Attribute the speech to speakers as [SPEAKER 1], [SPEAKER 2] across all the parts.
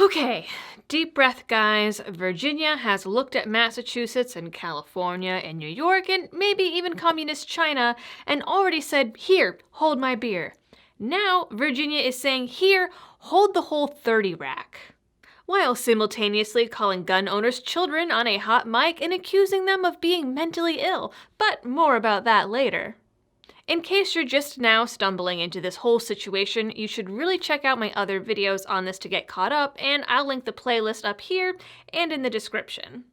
[SPEAKER 1] Okay, deep breath, guys. Virginia has looked at Massachusetts and California and New York and maybe even communist China and already said, "Here, hold my beer." Now, Virginia is saying, "Here, hold the whole 30 rack." While simultaneously calling gun owners children on a hot mic and accusing them of being mentally ill, but more about that later. In case you're just now stumbling into this whole situation, you should really check out my other videos on this to get caught up, and I'll link the playlist up here and in the description.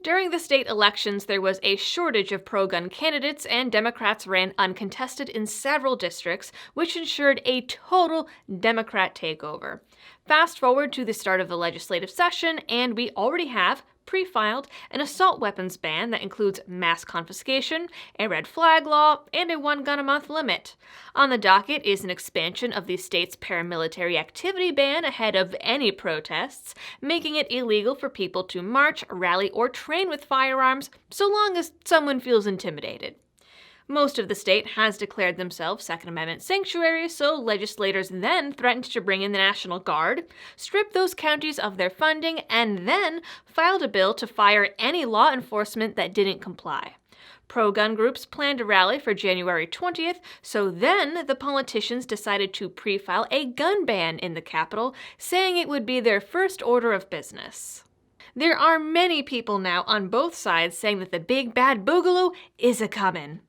[SPEAKER 1] During the state elections, there was a shortage of pro-gun candidates, and Democrats ran uncontested in several districts, which ensured a total Democrat takeover. Fast forward to the start of the legislative session, and we already have pre-filed an assault weapons ban that includes mass confiscation, a red flag law, and a one-gun-a-month limit. On the docket is an expansion of the state's paramilitary activity ban ahead of any protests, making it illegal for people to march, rally, or train with firearms so long as someone feels intimidated. Most of the state has declared themselves Second Amendment sanctuaries, so legislators then threatened to bring in the National Guard, strip those counties of their funding, and then filed a bill to fire any law enforcement that didn't comply. Pro-gun groups planned to rally for January 20th, so then the politicians decided to pre-file a gun ban in the Capitol, saying it would be their first order of business. There are many people now on both sides saying that the big bad boogaloo is a-comin'.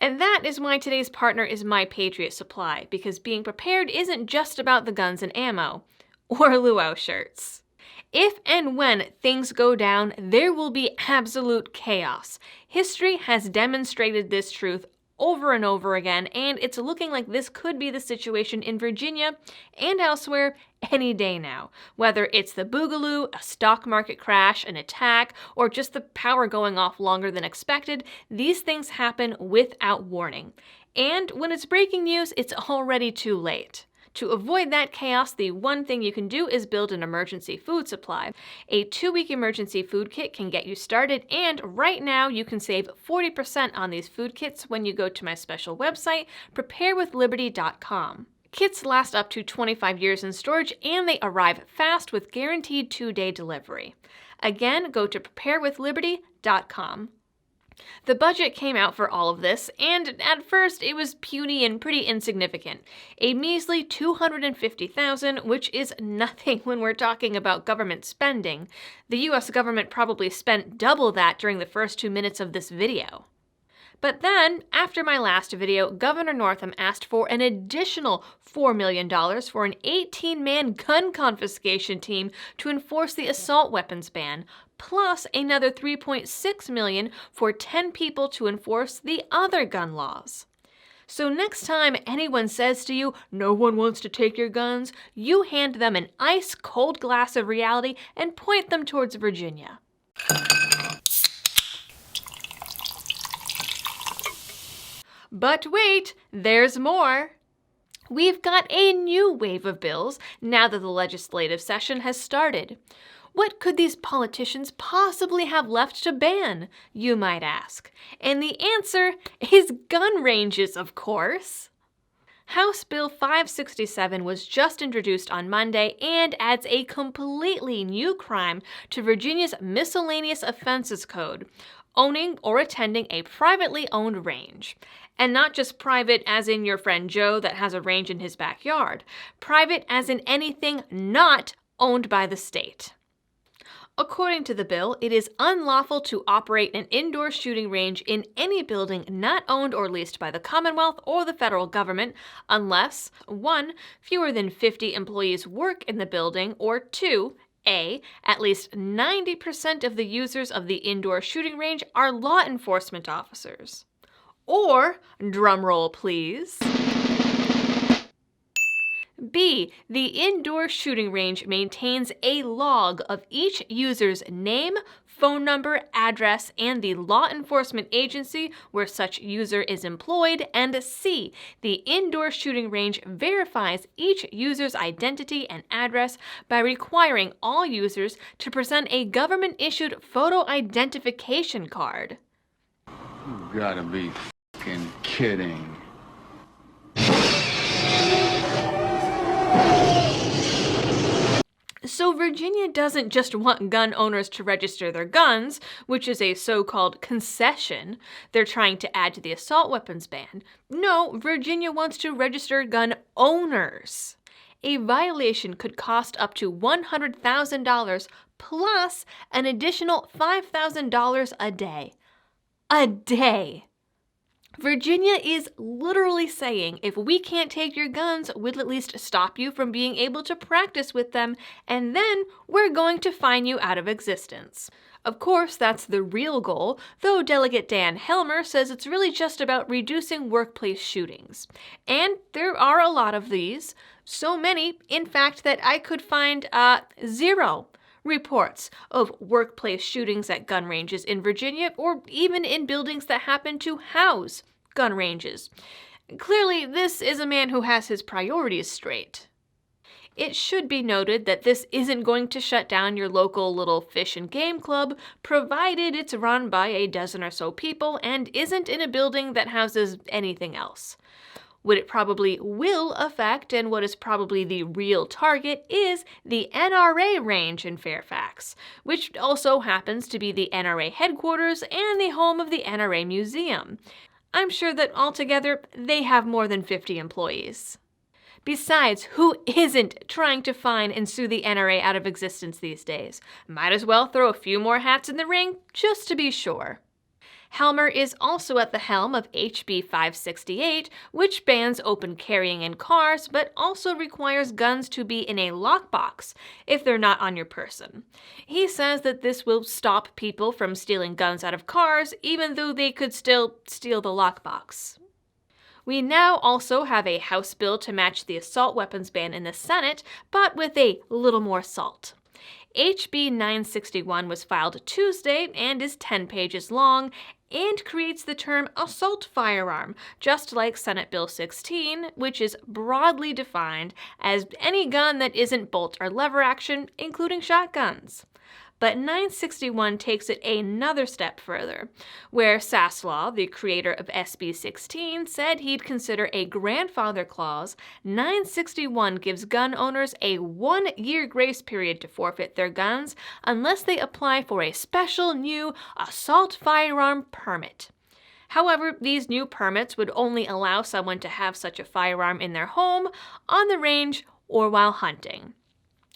[SPEAKER 1] And that is why today's partner is My Patriot Supply, because being prepared isn't just about the guns and ammo, or luau shirts. If and when things go down, there will be absolute chaos. History has demonstrated this truth over and over again, and it's looking like this could be the situation in Virginia and elsewhere any day now. Whether it's the boogaloo, a stock market crash, an attack, or just the power going off longer than expected, these things happen without warning. And when it's breaking news, it's already too late. To avoid that chaos, the one thing you can do is build an emergency food supply. A 2-week emergency food kit can get you started, and right now you can save 40% on these food kits when you go to my special website, preparewithliberty.com. Kits last up to 25 years in storage, and they arrive fast with guaranteed 2-day delivery. Again, go to preparewithliberty.com. The budget came out for all of this, and at first it was puny and pretty insignificant. A measly $250,000, which is nothing when we're talking about government spending. The US government probably spent double that during the first 2 minutes of this video. But then, after my last video, Governor Northam asked for an additional $4 million for an 18-man gun confiscation team to enforce the assault weapons ban, plus another $3.6 million for 10 people to enforce the other gun laws. So next time anyone says to you, "No one wants to take your guns," you hand them an ice-cold glass of reality and point them towards Virginia. But wait, there's more. We've got a new wave of bills now that the legislative session has started. What could these politicians possibly have left to ban, you might ask? And the answer is gun ranges, of course. House Bill 567 was just introduced on Monday and adds a completely new crime to Virginia's Miscellaneous Offenses Code: owning or attending a privately owned range. And not just private as in your friend Joe that has a range in his backyard. Private as in anything not owned by the state. According to the bill, it is unlawful to operate an indoor shooting range in any building not owned or leased by the Commonwealth or the federal government unless 1. Fewer than 50 employees work in the building, or 2. A. At least 90% of the users of the indoor shooting range are law enforcement officers. Or, drumroll please, B. The indoor shooting range maintains a log of each user's name, phone number, address, and the law enforcement agency where such user is employed, and C. The indoor shooting range verifies each user's identity and address by requiring all users to present a government-issued photo identification card.
[SPEAKER 2] You gotta be f***ing kidding.
[SPEAKER 1] So So Virginia doesn't just want gun owners to register their guns, which is a so-called concession they're trying to add to the assault weapons ban. No, Virginia wants to register gun owners. A violation could cost up to $100,000 plus an additional $5,000 a day. A day! Virginia is literally saying if we can't take your guns, we'll at least stop you from being able to practice with them, and then we're going to fine you out of existence. Of course, that's the real goal, though Delegate Dan Helmer says it's really just about reducing workplace shootings. And there are a lot of these. So many, in fact, that I could find 0 reports of workplace shootings at gun ranges in Virginia, or even in buildings that happen to house gun ranges. Clearly, this is a man who has his priorities straight. It should be noted that this isn't going to shut down your local little fish and game club, provided it's run by a dozen or so people and isn't in a building that houses anything else. What it probably will affect, and what is probably the real target, is the NRA range in Fairfax, which also happens to be the NRA headquarters and the home of the NRA Museum. I'm sure that altogether they have more than 50 employees. Besides, who isn't trying to fine and sue the NRA out of existence these days? Might as well throw a few more hats in the ring, just to be sure. Helmer is also at the helm of HB 568, which bans open carrying in cars, but also requires guns to be in a lockbox if they're not on your person. He says that this will stop people from stealing guns out of cars, even though they could still steal the lockbox. We now also have a House bill to match the assault weapons ban in the Senate, but with a little more salt. HB 961 was filed Tuesday and is 10 pages long and creates the term assault firearm, just like Senate Bill 16, which is broadly defined as any gun that isn't bolt or lever action, including shotguns. But 961 takes it another step further, where Saslaw, the creator of SB 16, said he'd consider a grandfather clause. 961 gives gun owners a 1-year grace period to forfeit their guns unless they apply for a special new assault firearm permit. However, these new permits would only allow someone to have such a firearm in their home, on the range, or while hunting.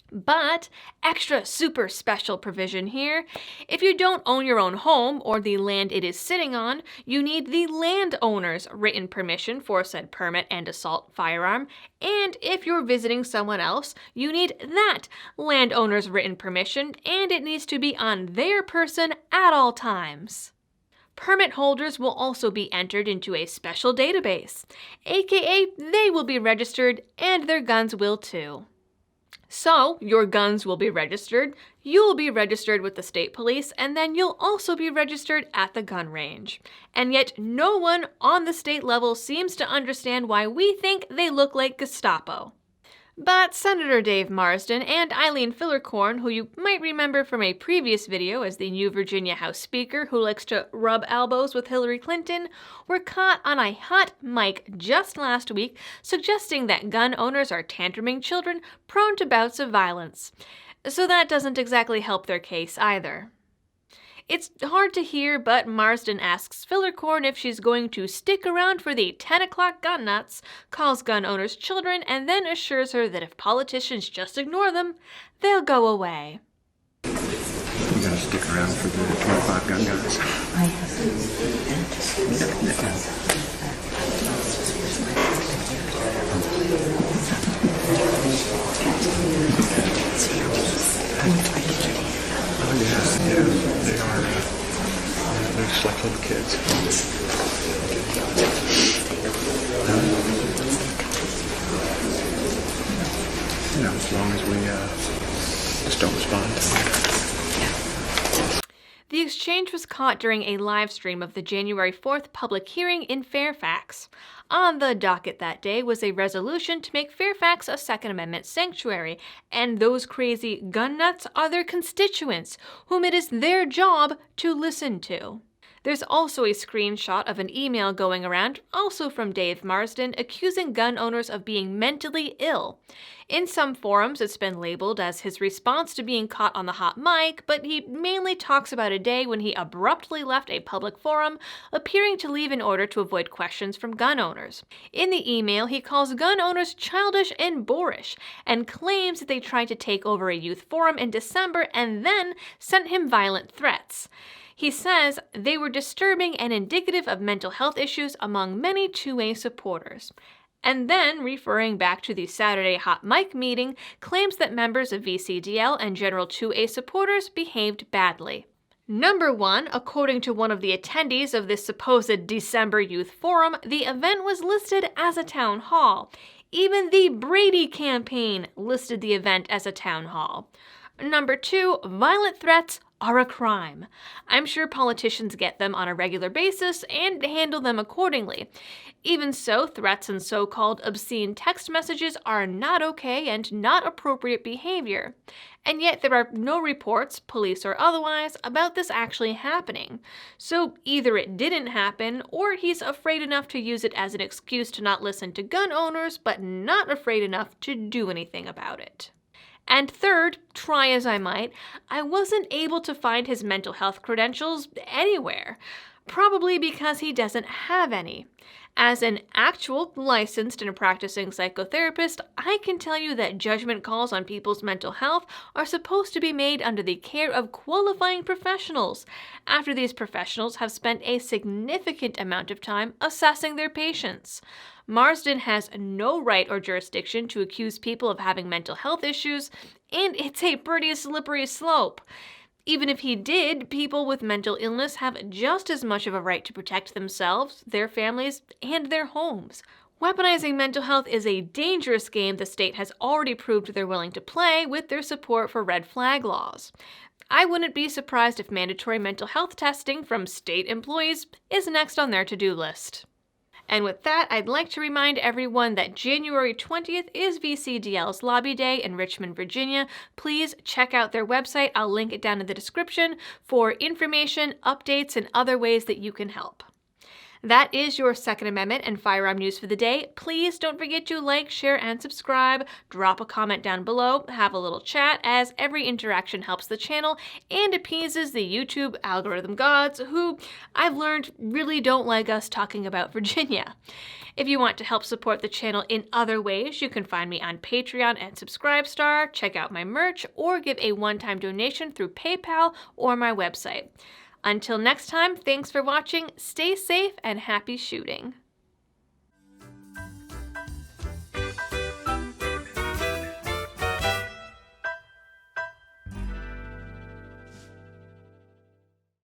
[SPEAKER 1] But, extra super special provision here, if you don't own your own home or the land it is sitting on, you need the landowner's written permission for said permit and assault firearm, and if you're visiting someone else, you need that landowner's written permission, and it needs to be on their person at all times. Permit holders will also be entered into a special database, aka they will be registered and their guns will too. So, your guns will be registered, you'll be registered with the state police, and then you'll also be registered at the gun range. And yet no one on the state level seems to understand why we think they look like Gestapo. But Senator Dave Marsden and Eileen Fillercorn, who you might remember from a previous video as the new Virginia House Speaker who likes to rub elbows with Hillary Clinton, were caught on a hot mic just last week suggesting that gun owners are tantruming children prone to bouts of violence. So that doesn't exactly help their case either. It's hard to hear, but Marsden asks Fillercorn if she's going to stick around for the 10 o'clock gun nuts, calls gun owners children, and then assures her that if politicians just ignore them, they'll go away.
[SPEAKER 3] You gotta stick around for the 25 gun guys. I Yeah, they are. They're just like little kids. As long as we just don't respond to them.
[SPEAKER 1] The exchange was caught during a live stream of the January 4th public hearing in Fairfax. On the docket that day was a resolution to make Fairfax a Second Amendment sanctuary, and those crazy gun nuts are their constituents, whom it is their job to listen to. There's also a screenshot of an email going around, also from Dave Marsden, accusing gun owners of being mentally ill. In some forums, it's been labeled as his response to being caught on the hot mic, but he mainly talks about a day when he abruptly left a public forum, appearing to leave in order to avoid questions from gun owners. In the email, he calls gun owners childish and boorish, and claims that they tried to take over a youth forum in December and then sent him violent threats. He says they were disturbing and indicative of mental health issues among many 2A supporters. And then, referring back to the Saturday Hot Mic meeting, claims that members of VCDL and General 2A supporters behaved badly. Number 1, according to one of the attendees of this supposed December Youth Forum, the event was listed as a town hall. Even the Brady campaign listed the event as a town hall. Number 2, violent threats are a crime. I'm sure politicians get them on a regular basis and handle them accordingly. Even so, threats and so-called obscene text messages are not okay and not appropriate behavior. And yet there are no reports, police or otherwise, about this actually happening. So either it didn't happen, or he's afraid enough to use it as an excuse to not listen to gun owners, but not afraid enough to do anything about it. And third, try as I might, I wasn't able to find his mental health credentials anywhere, probably because he doesn't have any. As an actual licensed and practicing psychotherapist, I can tell you that judgment calls on people's mental health are supposed to be made under the care of qualifying professionals, after these professionals have spent a significant amount of time assessing their patients. Marsden has no right or jurisdiction to accuse people of having mental health issues, and it's a pretty slippery slope. Even if he did, people with mental illness have just as much of a right to protect themselves, their families, and their homes. Weaponizing mental health is a dangerous game the state has already proved they're willing to play with their support for red flag laws. I wouldn't be surprised if mandatory mental health testing from state employees is next on their to-do list. And with that, I'd like to remind everyone that January 20th is VCDL's Lobby Day in Richmond, Virginia. Please check out their website. I'll link it down in the description for information, updates, and other ways that you can help. That is your Second Amendment and firearm news for the day. Please don't forget to like, share, and subscribe. Drop a comment down below. Have a little chat, as every interaction helps the channel and appeases the YouTube algorithm gods, who I've learned really don't like us talking about Virginia. If you want to help support the channel in other ways, you can find me on Patreon and Subscribestar, check out my merch, or give a one-time donation through PayPal or my website. Until next time, thanks for watching, stay safe, and happy shooting.